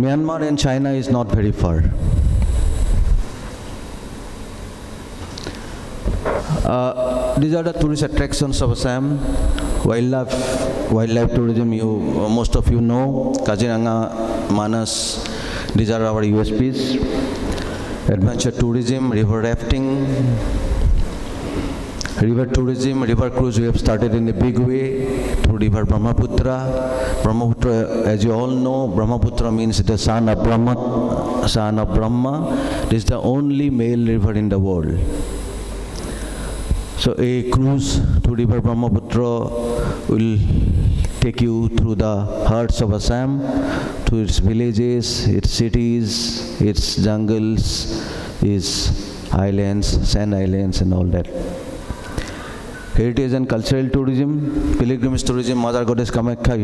Myanmar and China is not very far. These are the tourist attractions of Assam. Wildlife tourism, most of you know. Kaziranga, Manas, these are our USPs. Adventure tourism, river rafting, river tourism, river cruise we have started in a big way through river Brahmaputra. Brahmaputra, as you all know, Brahmaputra means the son of Brahma, son of Brahma. This is the only male river in the world. So a cruise to river Brahmaputra will take you through the hearts of Assam, to its villages, its cities, its jungles, its islands, sand islands and all that. Heritage and cultural tourism, pilgrimage tourism, Mother Goddess Kamakya,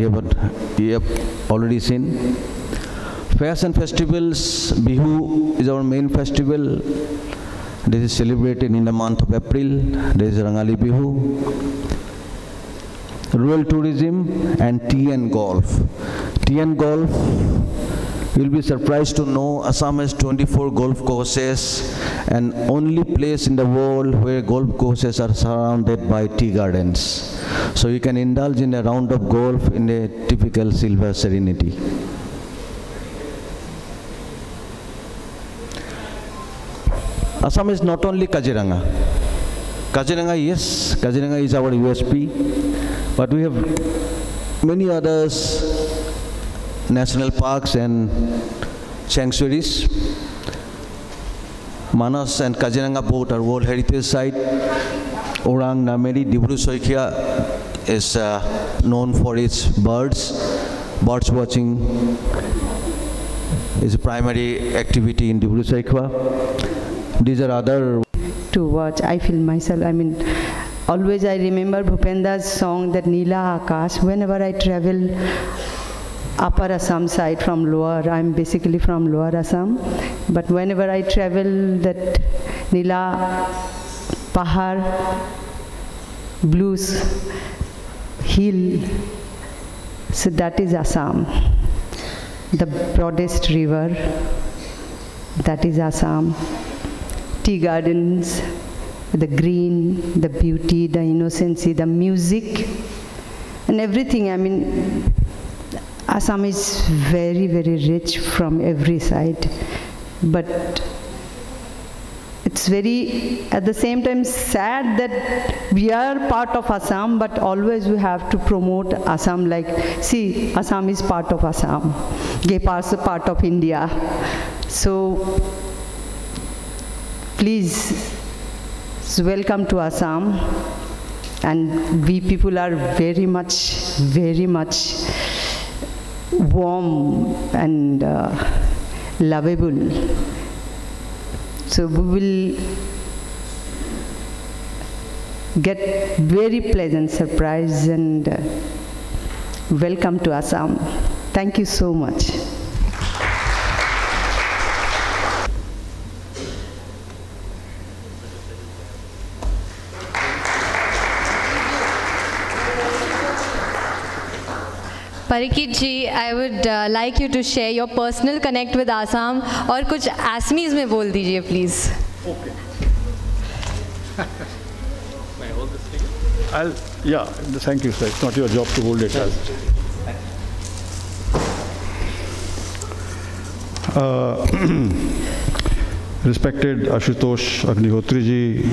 we have already seen. Fairs and festivals, Bihu is our main festival. This is celebrated in the month of April. There is Rangali Bihu. Rural tourism and tea and golf. Tea and golf, you'll be surprised to know Assam has 24 golf courses and only place in the world where golf courses are surrounded by tea gardens. So you can indulge in a round of golf in a typical silver serenity. Assam is not only Kaziranga. Kaziranga, yes, Kaziranga is our USP, but we have many others, national parks and sanctuaries. Manas and Kaziranga both are World Heritage Site. Orang Nameri, Dibru Soikia is known for its birds. Birds watching is a primary activity in Dibru Soikia. These are other to watch. I feel myself, always I remember Bhupenda's song, that Neela Akash. Whenever I travel upper Assam side from lower, I'm basically from lower Assam, but whenever I travel that Neela Pahar, blues, hill, so that is Assam. The broadest river, that is Assam. Tea gardens, the green, the beauty, the innocency, the music, and everything. Assam is very, very rich from every side, but it's very, at the same time, sad that we are part of Assam, but always we have to promote Assam like, see, Assam is part of Assam, Gepar is part of India. So, please, welcome to Assam, and we people are very much warm and lovable. So we will get very pleasant surprise, and welcome to Assam. Thank you so much. Parikit ji, I would like you to share your personal connect with Assam और कुछ Assamese में बोल दीजिए please. Okay. May I hold this thing? Yeah, thank you sir. It's not your job to hold it. Respected Ashutosh Agnihotri ji,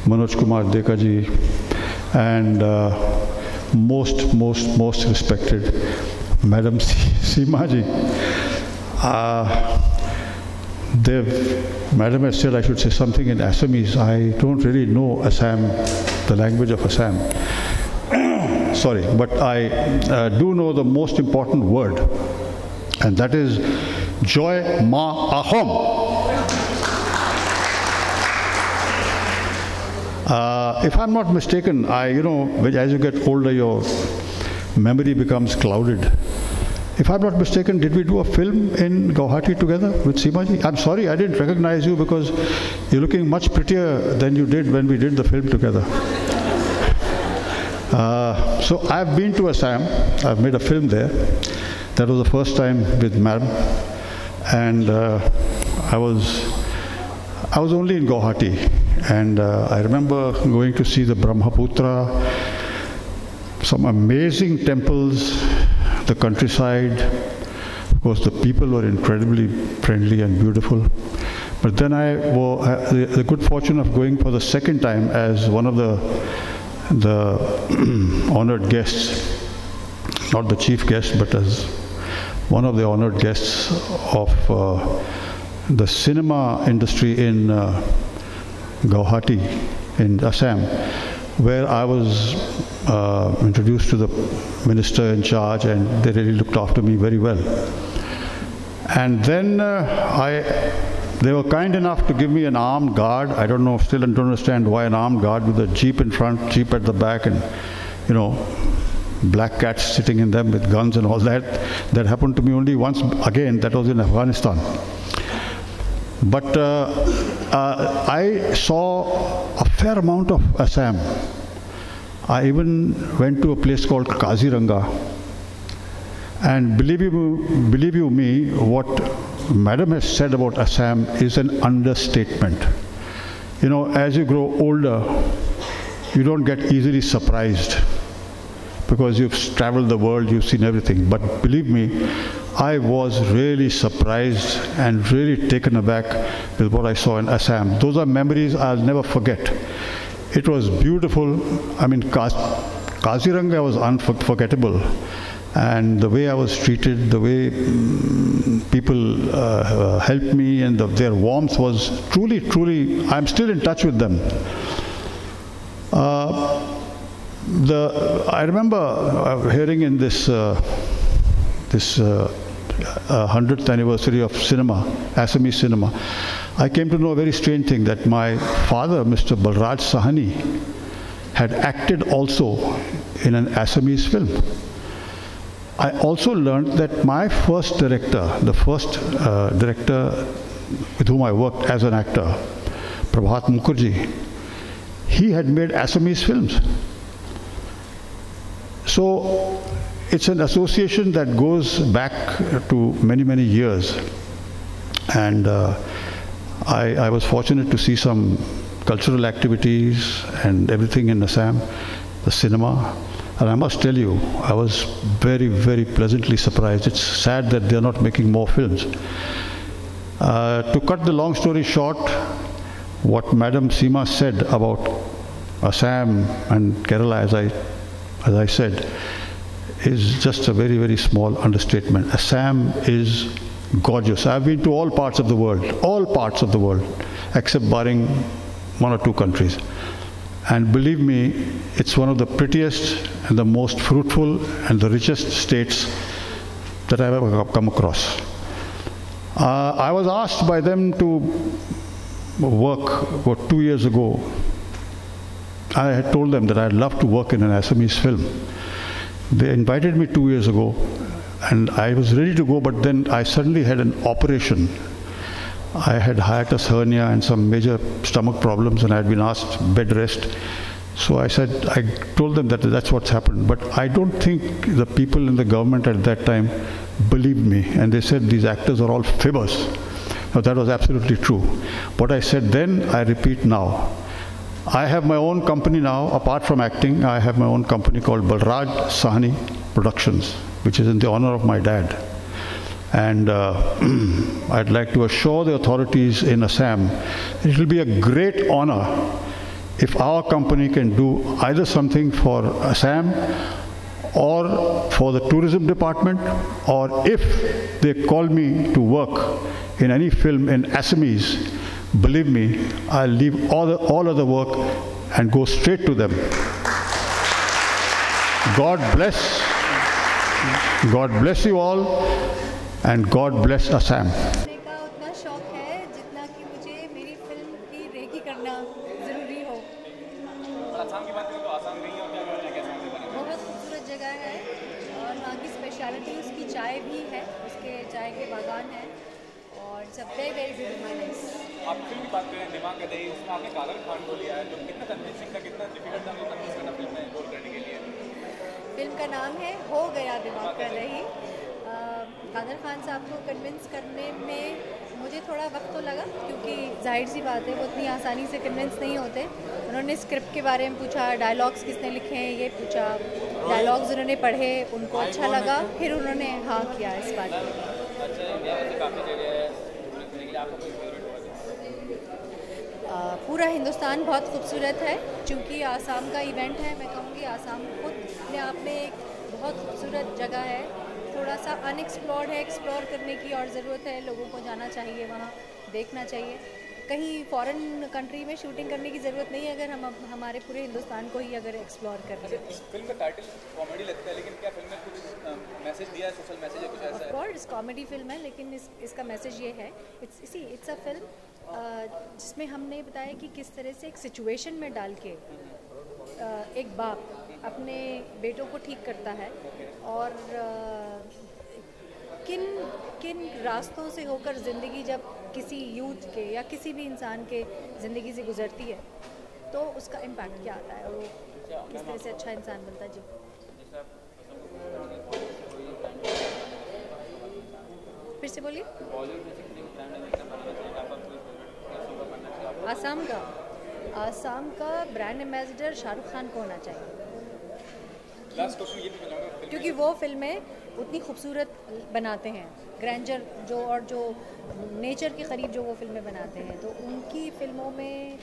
Manoj Kumar Deka ji, and most respected Madam Seema ji. Madam has said I should say something in Assamese. I don't really know Assam, the language of Assam. Sorry, but I do know the most important word, and that is Joy Ma Ahom. If I'm not mistaken, as you get older, your memory becomes clouded. If I'm not mistaken, did we do a film in Guwahati together with Seema ji? I'm sorry, I didn't recognize you because you're looking much prettier than you did when we did the film together. So I've been to Assam. I've made a film there. That was the first time with Madam, and I was only in Guwahati, and I remember going to see the Brahmaputra, some amazing temples, the countryside. Of course, the people were incredibly friendly and beautiful. But then I had the good fortune of going for the second time as one of the honored guests, not the chief guest, but as one of the honored guests of the cinema industry in Guwahati, in Assam, where I was introduced to the minister in charge, and they really looked after me very well. And then they were kind enough to give me an armed guard. I don't know, still don't understand why an armed guard with a jeep in front, jeep at the back, and, you know, black cats sitting in them with guns and all that. That happened to me only once again, that was in Afghanistan. But I saw a fair amount of Assam. I even went to a place called Kaziranga. And believe you me, what Madam has said about Assam is an understatement. You know, as you grow older, you don't get easily surprised because you've traveled the world, you've seen everything. But believe me, I was really surprised and really taken aback with what I saw in Assam. Those are memories I'll never forget. It was beautiful. I mean, Kaziranga was unforgettable. And the way I was treated, the way people helped me, and their warmth was truly, truly, I'm still in touch with them. I remember hearing in this 100th anniversary of cinema, Assamese cinema, I came to know a very strange thing, that my father, Mr. Balraj Sahani, had acted also in an Assamese film. I also learned that my first director, the first director with whom I worked as an actor, Prabhat Mukherjee, he had made Assamese films. So it's an association that goes back to many, many years. And I was fortunate to see some cultural activities and everything in Assam, the cinema. And I must tell you, I was very, very pleasantly surprised. It's sad that they're not making more films. To cut the long story short, what Madam Seema said about Assam and Kerala, as I said, is just a very, very small understatement. Assam is gorgeous. I've been to all parts of the world, except barring one or two countries. And believe me, it's one of the prettiest and the most fruitful and the richest states that I've ever come across. I was asked by them to work about 2 years ago. I had told them that I'd love to work in an Assamese film. They invited me 2 years ago, and I was ready to go, but then I suddenly had an operation. I had hiatus hernia and some major stomach problems, and I had been asked bed rest. So I told them that that's what's happened. But I don't think the people in the government at that time believed me, and they said these actors are all fibbers. Now that was absolutely true. What I said then, I repeat now. I have my own company now, apart from acting. I have my own company called Balraj Sahani Productions, which is in the honor of my dad. And I'd like to assure the authorities in Assam, it will be a great honor if our company can do either something for Assam or for the tourism department, or if they call me to work in any film in Assamese, believe me, I'll leave all other work and go straight to them. God bless you all, and God bless Assam. उतना शौक है जितना कि मुझे मेरी film की recce करना ज़रूरी हो। आसाम की बात करें तो आसाम गई और क्या कैसा बहुत खूबसूरत जगह है और वहाँ की स्पेशलिटी उसकी चाय भी है, उसके चाय के बागान हैं और सब वेरी वेरी ब्यूटीफुल। आप फिल्म की बात करें दिमाग का दही, उसमें आपने कादर खान को लिया है, जो कितना कन्विंसिंग था, कितना डिफिकल्ट था वो कन्विंस करना फिल्म में रोल करने के लिए। फिल्म का नाम है हो गया दिमाग का दही। कादर खान साहब को कन्विंस करने में मुझे थोड़ा वक्त तो लगा, क्योंकि जाहिर सी बात है वो इतनी आसानी से कन्विंस नहीं होते। उन्होंने स्क्रिप्ट के बारे में पूछा, डायलॉग्स किसने लिखे हैं ये पूछा, डायलॉग्स उन्होंने पढ़े, उनको अच्छा लगा, फिर उन्होंने हाँ किया इस बात पर। पूरा हिंदुस्तान बहुत खूबसूरत है, चूँकि आसाम का इवेंट है। मैं कहूँगी आसाम खुद अपने आप में एक बहुत खूबसूरत जगह है, थोड़ा सा अनएक्सप्लोर्ड है, एक्सप्लोर करने की और ज़रूरत है। लोगों को जाना चाहिए, वहाँ देखना चाहिए। कहीं फॉरेन कंट्री में शूटिंग करने की ज़रूरत नहीं है अगर हम हमारे पूरे हिंदुस्तान को ही अगर एक्सप्लोर कर रहे हैं। इस फिल्म का टाइटल कॉमेडी लगता है, लेकिन क्या फिल्म में कुछ मैसेज दिया है, सोशल मैसेज है कुछ ऐसा है? ऑफ कोर्स कॉमेडी फिल्म है, लेकिन इसका मैसेज ये है, इट्स अ फिल्म जिसमें हमने बताया कि किस तरह से एक सिचुएशन में डाल के एक बाप अपने बेटों को ठीक करता है और किन रास्तों से होकर ज़िंदगी जब किसी यूथ के या किसी भी इंसान के ज़िंदगी से गुजरती है तो उसका इम्पैक्ट क्या आता है और वो किस तरह से अच्छा इंसान बनता है। जी फिर से बोलिए। आसाम का ब्रांड एम्बेसडर शाहरुख खान को होना चाहिए, क्योंकि वो फिल्में उतनी खूबसूरत बनाते हैं, ग्रैंडर जो नेचर के करीब जो वो फिल्में बनाते हैं, तो उनकी फिल्मों में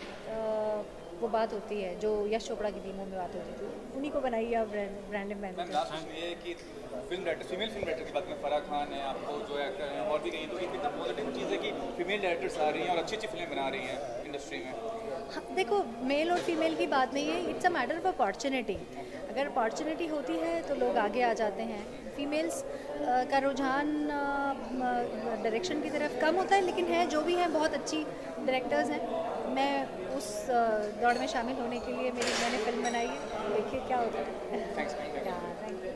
वो बात होती है जो यश चोपड़ा की फिल्मों में बात होती है, तो उन्हीं को बनाइए आप ब्रांड एम्बेसडर। लास्ट क्वेश्चन ये है कि फीमेल डायरेक्टर की बात में फराह खान है, आपको जो एक्टर हैं और भी कहीं, तो कितना पॉजिटिव चीज़ है कि फीमेल डायरेक्टर्स आ रही हैं और अच्छी अच्छी फिल्में बना रही हैं इंडस्ट्री में। हाँ, देखो मेल और फीमेल की बात नहीं है, it's a matter of opportunity. अगर अपॉर्चुनिटी होती है तो लोग आगे आ जाते हैं। फीमेल्स का रुझान डायरेक्शन की तरफ कम होता है, लेकिन है जो भी हैं बहुत अच्छी डायरेक्टर्स हैं। मैं उस दौड़ में शामिल होने के लिए मैंने फिल्म बनाई है, देखिए क्या होता है। Thank you.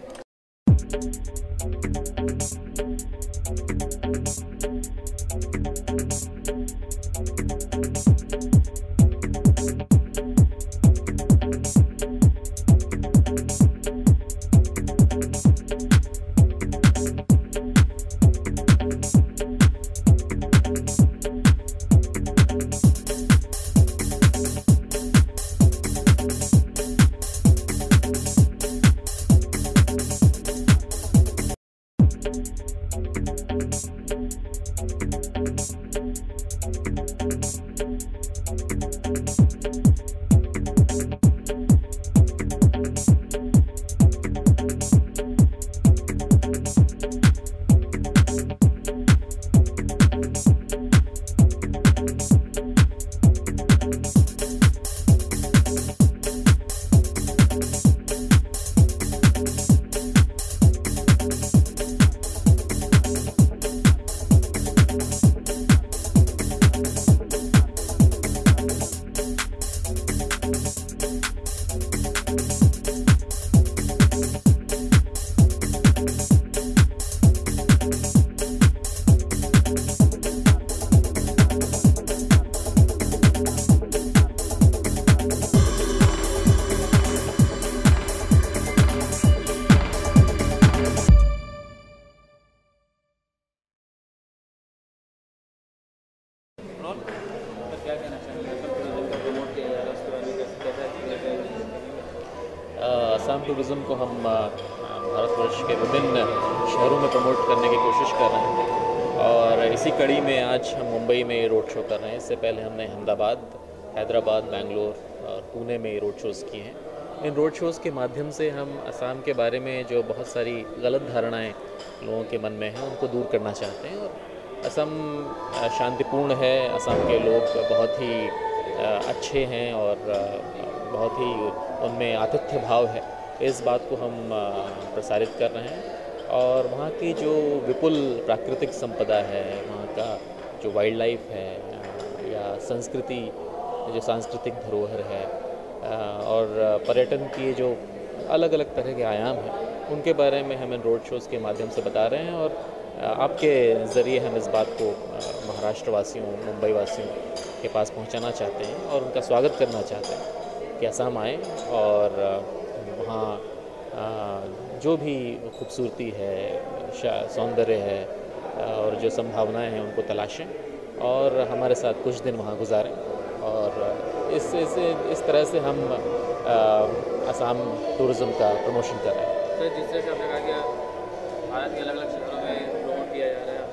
आसाम टूरिज़्म को हम भारतवर्ष के विभिन्न शहरों में प्रमोट करने की कोशिश कर रहे हैं और इसी कड़ी में आज हम मुंबई में रोड शो कर रहे हैं। इससे पहले हमने अहमदाबाद, हैदराबाद, बेंगलोर और पुणे में रोड शोज़ किए हैं। इन रोड शोज़ के माध्यम से हम असम के बारे में जो बहुत सारी गलत धारणाएं लोगों के मन में हैं उनको दूर करना चाहते हैं। और असम शांतिपूर्ण है, असम के लोग बहुत ही अच्छे हैं और बहुत ही उनमें आतिथ्य भाव है, इस बात को हम प्रसारित कर रहे हैं। और वहाँ की जो विपुल प्राकृतिक संपदा है, वहाँ का जो वाइल्ड लाइफ है या संस्कृति, जो सांस्कृतिक धरोहर है और पर्यटन की जो अलग अलग तरह के आयाम हैं, उनके बारे में हम इन रोड शोज़ के माध्यम से बता रहे हैं। और आपके ज़रिए हम इस बात को महाराष्ट्र वासियों, मुंबई वासियों के पास पहुंचाना चाहते हैं और उनका स्वागत करना चाहते हैं कि असम आएँ और वहाँ जो भी खूबसूरती है, सौंदर्य है और जो संभावनाएं हैं उनको तलाशें और हमारे साथ कुछ दिन वहाँ गुजारें और इस तरह से हम असम टूरिज़्म का प्रमोशन कर रहे हैं। सर, जिस तरह से आपने कहा कि भारत के अलग अलग शहरों में प्रमोट किया जा रहा है,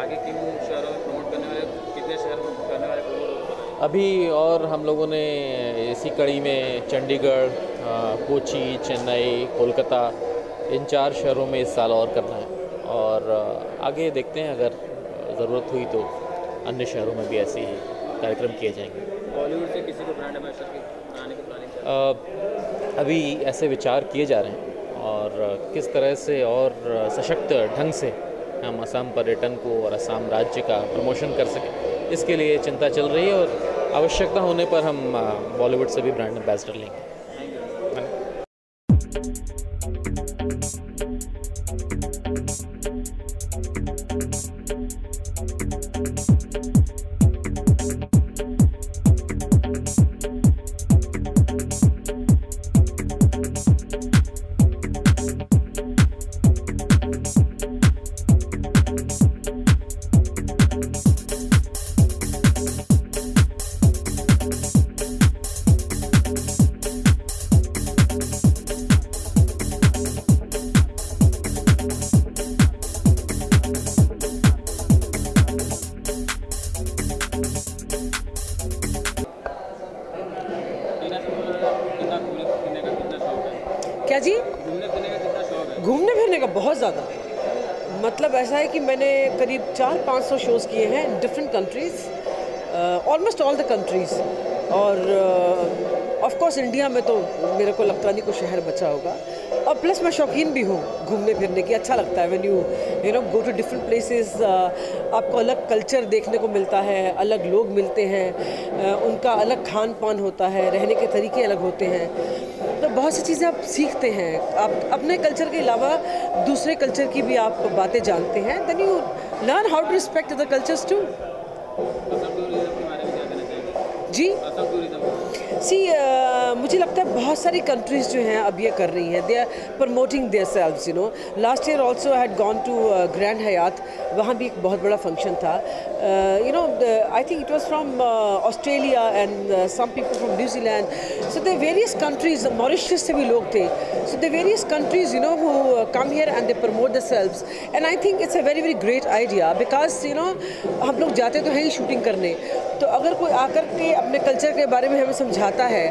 आगे किन शहरों में प्रमोट करने वाले, कितने शहर में करने वाले प्रमोट? अभी और हम लोगों ने इसी कड़ी में चंडीगढ़, कोची, चेन्नई, कोलकाता, इन 4 शहरों में इस साल और करना है और आगे देखते हैं, अगर ज़रूरत हुई तो अन्य शहरों में भी ऐसे ही कार्यक्रम किए जाएंगे। बॉलीवुड से किसी को ब्रांड एम्बेसडर बनाने की प्लानिंग? अभी ऐसे विचार किए जा रहे हैं और किस तरह से और सशक्त ढंग से हम असम पर्यटन को और असम राज्य का प्रमोशन कर सकें, इसके लिए चिंता चल रही है और आवश्यकता होने पर हम बॉलीवुड से भी ब्रांड एम्बेसडर लेंगे। क्या जी? घूमने फिरने का कितना शौक है? घूमने फिरने का बहुत ज़्यादा, मतलब ऐसा है कि मैंने करीब 400-500 शोज़ किए हैं different countries, almost all the countries और ऑफ कोर्स इंडिया में तो मेरे को लगता नहीं कोई शहर बचा होगा और प्लस मैं शौकीन भी हूँ घूमने फिरने की। अच्छा लगता है when you know go to different places, आपको अलग कल्चर देखने को मिलता है, अलग लोग मिलते हैं, उनका अलग खान पान होता है, रहने के तरीके अलग होते हैं, तो बहुत सी चीज़ें आप सीखते हैं। आप अपने कल्चर के अलावा दूसरे कल्चर की भी आप बातें जानते हैं, then you learn how to respect other cultures too. जी मुझे लगता है बहुत सारी कंट्रीज़ जो हैं अब ये कर रही हैं, they are promoting themselves, you know. Last year also had gone to Grand Hyatt, वहाँ भी एक बहुत बड़ा फंक्शन था, you know, I think it was from Australia and some people from New Zealand, so the various countries, Mauritius से भी लोग थे, so the various countries you know who come here and they promote themselves and I think it's a very very great idea because you know हम लोग जाते तो हैं ही shooting करने, तो अगर कोई आकर के अपने कल्चर के बारे में हमें समझाता है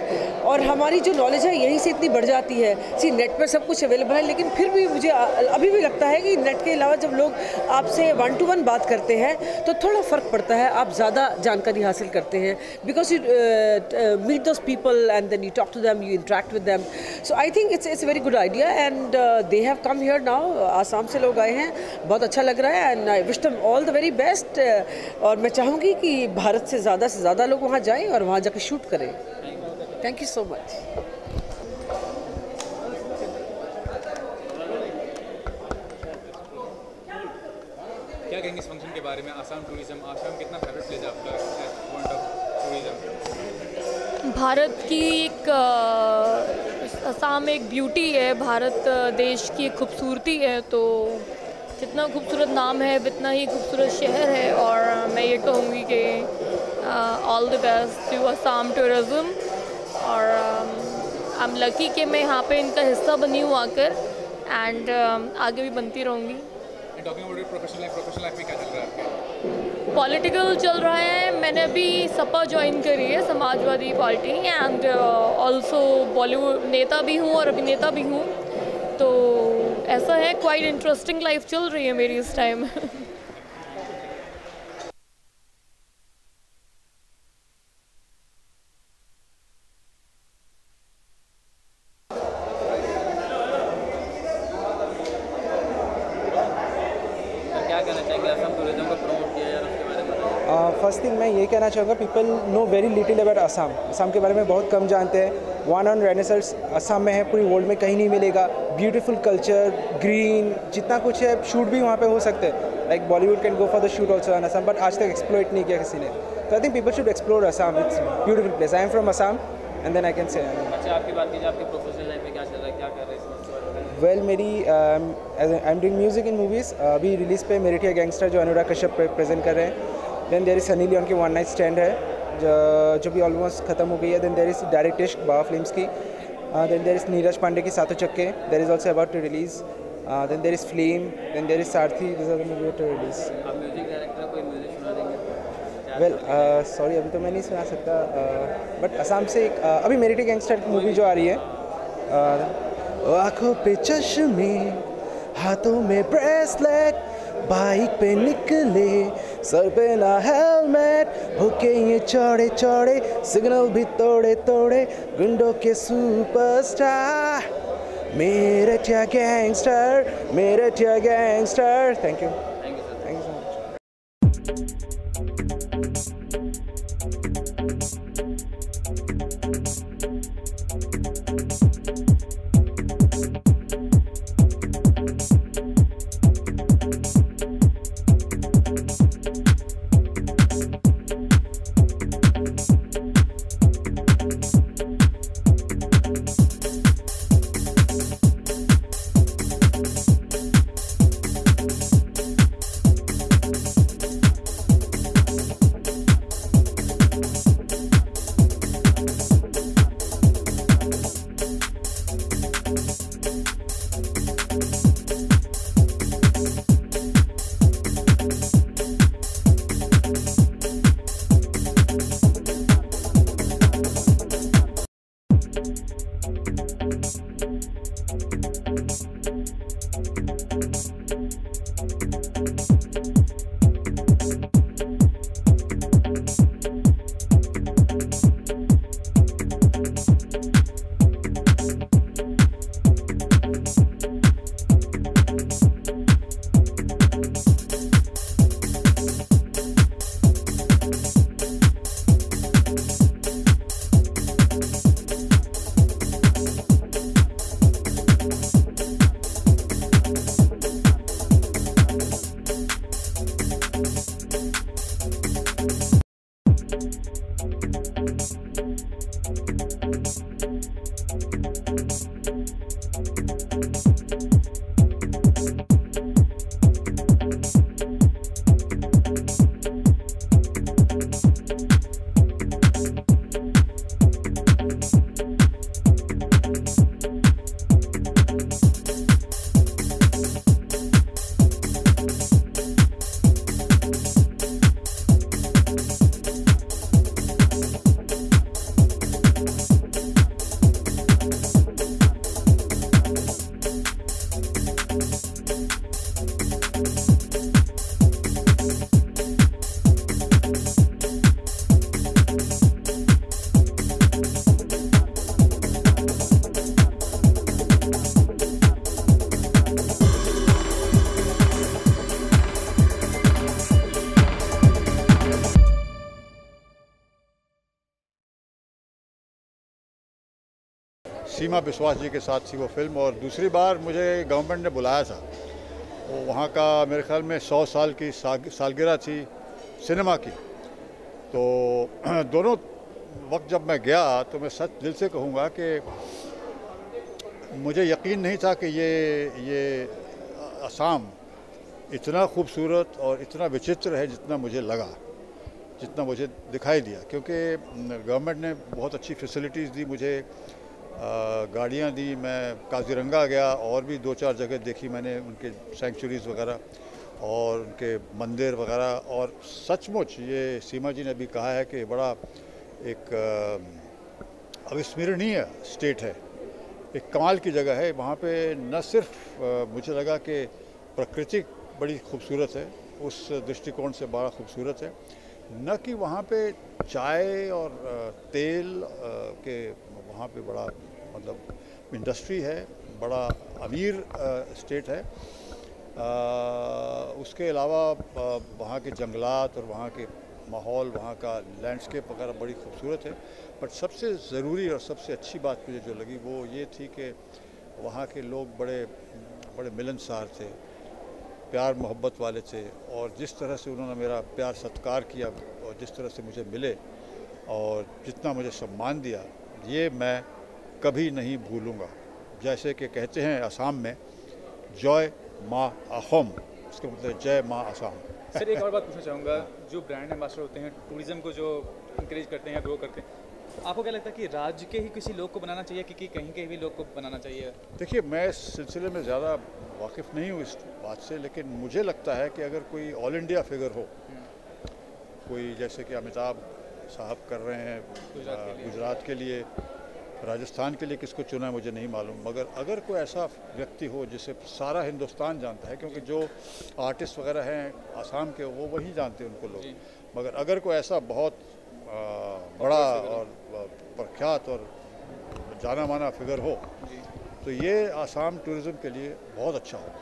और हमारी जो नॉलेज है यहीं से इतनी बढ़ जाती है। सी नेट पर सब कुछ अवेलेबल है, लेकिन फिर भी मुझे अभी भी लगता है कि नेट के अलावा जब लोग आपसे 1-to-1 बात करते हैं तो थोड़ा फ़र्क पड़ता है, आप ज़्यादा जानकारी हासिल करते हैं because you meet those people and then you talk to them, you interact with them, so I think it's very good idea and they have come here now. Assam से लोग आए हैं, बहुत अच्छा लग रहा है and I wish them all the very best और मैं चाहूँगी कि भारत से ज़्यादा लोग वहाँ जाएँ और वहाँ जाकर शूट करें। Thank you so much. क्या कहेंगे इस फंक्शन के बारे में? आसाम टूरिज्म, आसाम कितना फेवरेट प्लेस है आपका पॉइंट ऑफ टूरिज्म? भारत की एक आसाम एक ब्यूटी है, भारत देश की एक खूबसूरती है, तो जितना खूबसूरत नाम है उतना ही खूबसूरत शहर है और मैं ये कहूँगी कि all the best to Assam tourism और आई एम लकी कि मैं यहाँ पे इनका हिस्सा बनी हूँ आकर एंड आगे भी बनती रहूँगी। प्रोफेशनल लाइफ में क्या चल रहा है आपके? पॉलिटिकल चल रहा है, मैंने अभी सपा ज्वाइन करी है, Samajwadi party, and also Bollywood नेता भी हूँ और अभिनेता भी हूँ, तो ऐसा है, क्वाइट इंटरेस्टिंग लाइफ चल रही है मेरी इस टाइम। फर्स्ट थिंग मैं ये कहना चाहूँगा, people know very little about Assam. Assam के बारे में बहुत कम जानते हैं। वन ऑन रेनेसर्स असम में है, पूरी वर्ल्ड में कहीं नहीं मिलेगा। ब्यूटीफुल कल्चर, ग्रीन, जितना कुछ है, शूट भी वहाँ पे हो सकते हैं। Like Bollywood can go for the shoot also in Assam, but आज तक एक्सप्लोइट नहीं किया किसी ने। तो I think people should explore Assam, it's beautiful place. I am from Assam and then I can say. अच्छा, आपकी बात कीजिए, आपके प्रोफेशनल लाइफ में क्या चल रहा है, क्या कर रहे हैं इस वक्त? वेल मेरी I am doing music in movies. अभी रिलीज़ पे मेरिटिया गैंगस्टर जो अनुराग कश्यप प्रेजेंट कर रहे हैं. Then there is Sunny Leone की वन नाइट स्टैंड है जो भी ऑलमोस्ट ख़त्म हो गई है. Then there is direct Ishq Baba films की. Then there is Neeraj Pandey की Saaton Chakke, there is also about to release. Then there is Flame, then there is Sarathi, this are the movie to release. आप म्यूजिक डायरेक्टर, कोई म्यूजिक सुना देंगे? वेल सॉरी अभी तो मैं नहीं सुना सकता, बट असम से एक अभी मेरिटिया गैंगस्टर की मूवी जो आ रही है. आँखों पे चश्मे, हाथों में ब्रेसलेट, बाइक पे निकले, सर पे ना हेलमेट, होके ये चौड़े चौड़े, सिग्नल भी तोड़े तोड़े, गुंडों के सुपरस्टार, मेरिटिया गैंगस्टर, मेरिटिया gangster. Thank you. Thank you so much. Seema Biswas ji के साथ थी वो फिल्म, और दूसरी बार मुझे गवर्नमेंट ने बुलाया था. वो वहाँ का मेरे ख्याल में 100 साल की सालगिरह थी सिनेमा की. तो दोनों वक्त जब मैं गया तो मैं सच दिल से कहूँगा कि मुझे यकीन नहीं था कि ये असम इतना खूबसूरत और इतना विचित्र है जितना मुझे लगा, जितना मुझे दिखाई दिया. क्योंकि गवर्नमेंट ने बहुत अच्छी फैसिलिटीज़ दी मुझे, गाड़ियाँ दी. मैं काजीरंगा गया और भी 2-4 जगह देखी मैंने, उनके सेंचुरीज़ वगैरह और उनके मंदिर वगैरह. और सचमुच ये सीमा जी ने भी कहा है कि बड़ा एक अविस्मरणीय स्टेट है, एक कमाल की जगह है. वहाँ पे न सिर्फ मुझे लगा कि प्रकृति बड़ी खूबसूरत है, उस दृष्टिकोण से बड़ा खूबसूरत है, न कि वहाँ पे चाय और तेल के वहाँ पे बड़ा मतलब इंडस्ट्री है, बड़ा अमीर स्टेट है. उसके अलावा वहाँ के जंगलात और वहाँ के माहौल, वहाँ का लैंडस्केप वगैरह बड़ी खूबसूरत है. बट सबसे ज़रूरी और सबसे अच्छी बात मुझे जो लगी वो ये थी कि वहाँ के लोग बड़े मिलनसार थे, प्यार मोहब्बत वाले थे. और जिस तरह से उन्होंने मेरा प्यार सत्कार किया और जिस तरह से मुझे मिले और जितना मुझे सम्मान दिया, ये मैं कभी नहीं भूलूँगा। जैसे कि कहते हैं असम में जय माँ असम, इसका मतलब जय माँ असम। सर एक और बात पूछना चाहूँगा, जो ब्रांड एम्बेसडर होते हैं टूरिज़्म को जो इंकरेज करते हैं, ग्रो करते हैं, आपको क्या लगता है कि राज्य के ही किसी लोग को बनाना चाहिए कि कहीं के भी लोग को बनाना चाहिए? देखिए, मैं इस सिलसिले में ज़्यादा वाकिफ़ नहीं हूँ इस बात से, लेकिन मुझे लगता है कि अगर कोई ऑल इंडिया फिगर हो, कोई जैसे कि अमिताभ साहब कर रहे हैं गुजरात के लिए, राजस्थान के लिए किसको चुना है मुझे नहीं मालूम, मगर अगर कोई ऐसा व्यक्ति हो जिसे सारा हिंदुस्तान जानता है, क्योंकि जो आर्टिस्ट वगैरह हैं आसाम के वो वही जानते हैं उनको लोग, मगर अगर कोई ऐसा बहुत बड़ा और प्रख्यात और जाना माना फिगर हो तो ये आसाम टूरिज़्म के लिए बहुत अच्छा होगा।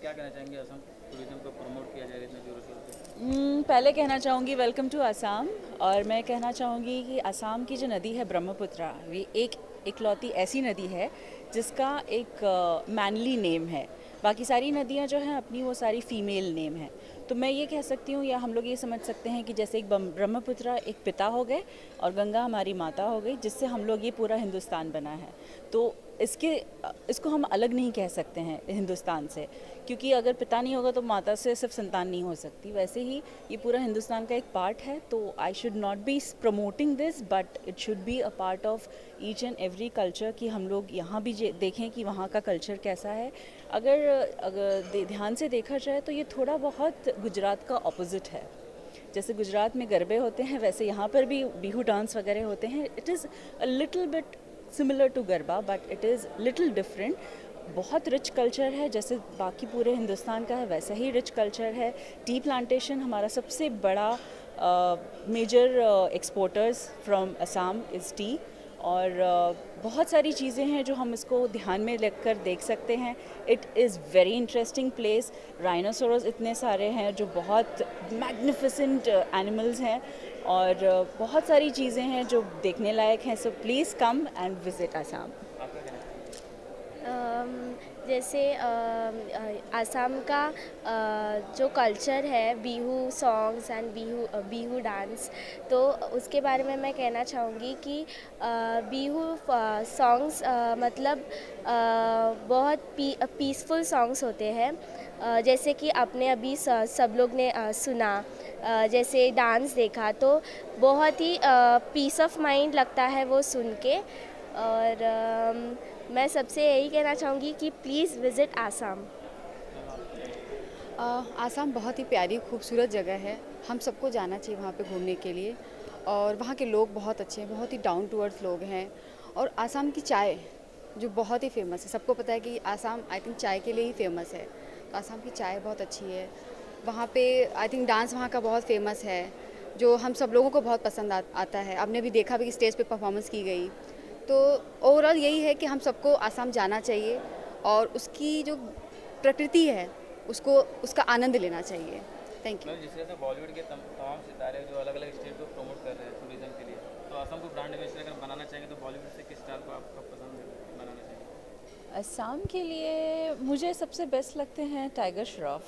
क्या कहना चाहेंगे असम टूरिज्म को प्रमोट किया जाए इतने जोरों शोरों से? पहले कहना चाहूँगी वेलकम टू असम, और मैं कहना चाहूँगी कि असम की जो नदी है ब्रह्मपुत्रा, ये एक इकलौती ऐसी नदी है जिसका एक मैनली नेम है। बाकी सारी नदियाँ जो हैं अपनी वो सारी फीमेल नेम है। तो मैं ये कह सकती हूँ या हम लोग ये समझ सकते हैं कि जैसे एक ब्रह्मपुत्रा एक पिता हो गए और गंगा हमारी माता हो गई, जिससे हम लोग ये पूरा हिंदुस्तान बना है। तो इसको हम अलग नहीं कह सकते हैं हिंदुस्तान से, क्योंकि अगर पिता नहीं होगा तो माता से सिर्फ संतान नहीं हो सकती। वैसे ही ये पूरा हिंदुस्तान का एक पार्ट है। तो I should not be promoting this, but it should be a part of each and every culture, कि हम लोग यहाँ भी देखें कि वहाँ का कल्चर कैसा है। अगर ध्यान से देखा जाए तो ये थोड़ा बहुत गुजरात का ऑपोजिट है। जैसे गुजरात में गरबे होते हैं, वैसे यहाँ पर भी बिहू डांस वगैरह होते हैं। It is a little bit similar to garba, but it is little different. बहुत रिच कल्चर है, जैसे बाकी पूरे हिंदुस्तान का है वैसा ही रिच कल्चर है। टी प्लांटेशन हमारा सबसे बड़ा major exporters from Assam is tea, और बहुत सारी चीज़ें हैं जो हम इसको ध्यान में लेकर देख सकते हैं। It is very interesting place. Rhinoceros इतने सारे हैं जो बहुत मैग्निफिसेंट एनिमल्स हैं, और बहुत सारी चीज़ें हैं जो देखने लायक हैं। So please come and visit Assam. जैसे असम का जो कल्चर है, Bihu songs and Bihu dance, तो उसके बारे में मैं कहना चाहूँगी कि बिहू सॉन्ग्स मतलब बहुत पीसफुल सॉन्ग्स होते हैं। जैसे कि आपने अभी सब लोग ने सुना, जैसे डांस देखा, तो बहुत ही पीस ऑफ माइंड लगता है वो सुन के। और मैं सबसे यही कहना चाहूँगी कि प्लीज़ विज़िट आसाम। आसाम बहुत ही प्यारी खूबसूरत जगह है। हम सबको जाना चाहिए वहाँ पे घूमने के लिए, और वहाँ के लोग बहुत अच्छे हैं, बहुत ही डाउन टू अर्थ लोग हैं। और आसाम की चाय जो बहुत ही फेमस है, सबको पता है कि आसाम आई थिंक चाय के लिए ही फेमस है। तो आसाम की चाय बहुत अच्छी है। वहाँ पे आई थिंक डांस वहाँ का बहुत फेमस है, जो हम सब लोगों को बहुत पसंद आता है। आपने भी देखा भी कि स्टेज पे परफॉर्मेंस की गई। तो ओवरऑल यही है कि हम सबको आसाम जाना चाहिए, और उसकी जो प्रकृति है उसका आनंद लेना चाहिए। Thank you. जिस तरह से बॉलीवुड के तमाम सितारे जो अलग अलग स्टेट को प्रमोट कर रहे हैं टूरिज्म के लिए, तो असम को ब्रांड एम्बेसडर अगर बनाना चाहेंगे तो बॉलीवुड से किस स्टार को आपका पसंद है बनाना चाहिए? असम के लिए मुझे सबसे बेस्ट लगते हैं टाइगर श्रॉफ,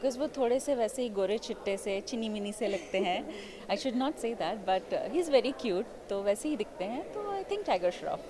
बिकॉज वो थोड़े से वैसे ही गोरे चिट्टे से चिनी मिनी से लगते हैं। I should not say that but he is very cute, तो वैसे ही दिखते हैं, तो आई थिंक टाइगर श्रॉफ।